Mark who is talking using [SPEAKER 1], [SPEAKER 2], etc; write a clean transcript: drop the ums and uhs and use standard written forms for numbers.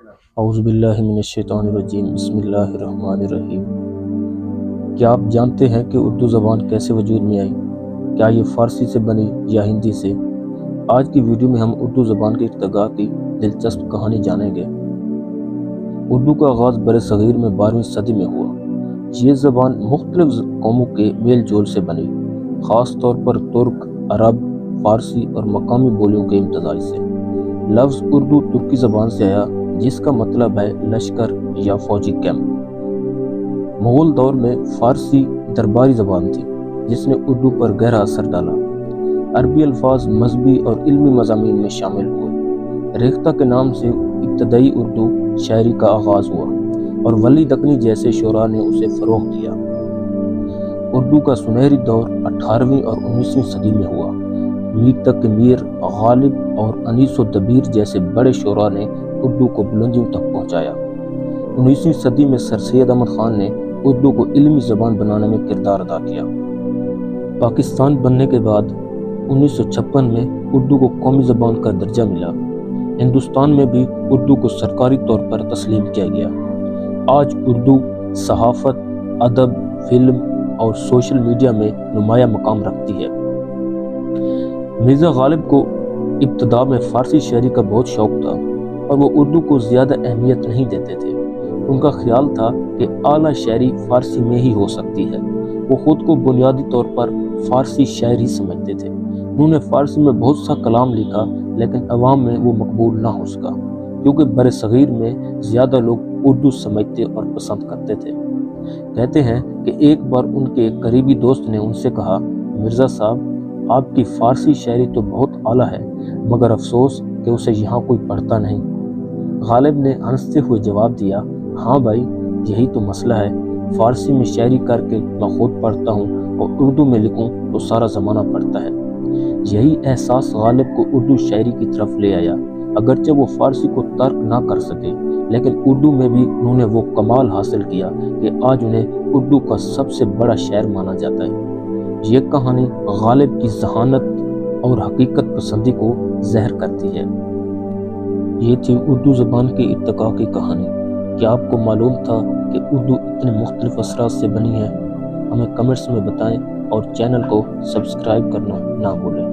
[SPEAKER 1] اعوذ باللہ من الشیطان الرجیم بسم اللہ الرحمن الرحیم۔ کیا آپ جانتے ہیں کہ اردو زبان کیسے وجود میں آئی؟ کیا یہ فارسی سے بنی یا ہندی سے؟ آج کی ویڈیو میں ہم اردو زبان کے ارتقاء کی دلچسپ کہانی جانیں گے۔ اردو کا آغاز برصغیر میں 12ویں صدی میں ہوا۔ یہ زبان مختلف قوموں کے میل جول سے بنی، خاص طور پر ترک، عرب، فارسی اور مقامی بولیوں کے امتزاج سے۔ لفظ اردو ترکی زبان سے آیا، جس کا مطلب ہے لشکر یا فوجی کیمپ۔ مغل دور میں فارسی درباری زبان تھی، جس نے اردو پر گہرا اثر ڈالا۔ عربی الفاظ مذہبی اور علمی مضامین میں شامل ہوئے۔ ریختہ کے نام سے ابتدائی اردو شاعری کا آغاز ہوا اور ولی دکنی جیسے شعراء نے اسے فروغ دیا۔ اردو کا سنہری دور 18ویں اور 19ویں صدی میں ہوا۔ میر تقی میر، غالب اور انیس الدبیر جیسے بڑے شعراء نے اردو کو بلندیوں تک پہنچایا۔ 19ویں صدی میں سر سید احمد خان نے اردو کو علمی زبان بنانے میں کردار ادا کیا۔ پاکستان بننے کے بعد 1956 میں اردو کو قومی زبان کا درجہ ملا۔ ہندوستان میں بھی اردو کو سرکاری طور پر تسلیم کیا گیا۔ آج اردو صحافت، ادب، فلم اور سوشل میڈیا میں نمایاں مقام رکھتی ہے۔ مرزا غالب کو ابتدا میں فارسی شاعری کا بہت شوق تھا، اور وہ اردو کو زیادہ اہمیت نہیں دیتے تھے۔ ان کا خیال تھا کہ اعلیٰ شاعری فارسی میں ہی ہو سکتی ہے۔ وہ خود کو بنیادی طور پر فارسی شاعر ہی سمجھتے تھے۔ انہوں نے فارسی میں بہت سا کلام لکھا، لیکن عوام میں وہ مقبول نہ ہو سکا، کیونکہ برصغیر میں زیادہ لوگ اردو سمجھتے اور پسند کرتے تھے۔ کہتے ہیں کہ ایک بار ان کے ایک قریبی دوست نے ان سے کہا، مرزا صاحب، آپ کی فارسی شاعری تو بہت اعلیٰ ہے، مگر افسوس کہ اسے یہاں کوئی پڑھتا نہیں۔ غالب نے ہنستے ہوئے جواب دیا، ہاں بھائی، یہی تو مسئلہ ہے۔ فارسی میں شاعری کر کے میں خود پڑھتا ہوں، اور اردو میں لکھوں تو سارا زمانہ پڑھتا ہے۔ یہی احساس غالب کو اردو شاعری کی طرف لے آیا۔ اگرچہ وہ فارسی کو ترک نہ کر سکے، لیکن اردو میں بھی انہوں نے وہ کمال حاصل کیا کہ آج انہیں اردو کا سب سے بڑا شاعر مانا جاتا ہے۔ یہ کہانی غالب کی ذہانت اور حقیقت پسندی کو ظاہر کرتی ہے۔ یہ تھی اردو زبان کے ارتقاء کی کہانی۔ کیا آپ کو معلوم تھا کہ اردو اتنے مختلف اثرات سے بنی ہے؟ ہمیں کمنٹس میں بتائیں اور چینل کو سبسکرائب کرنا نہ بھولیں۔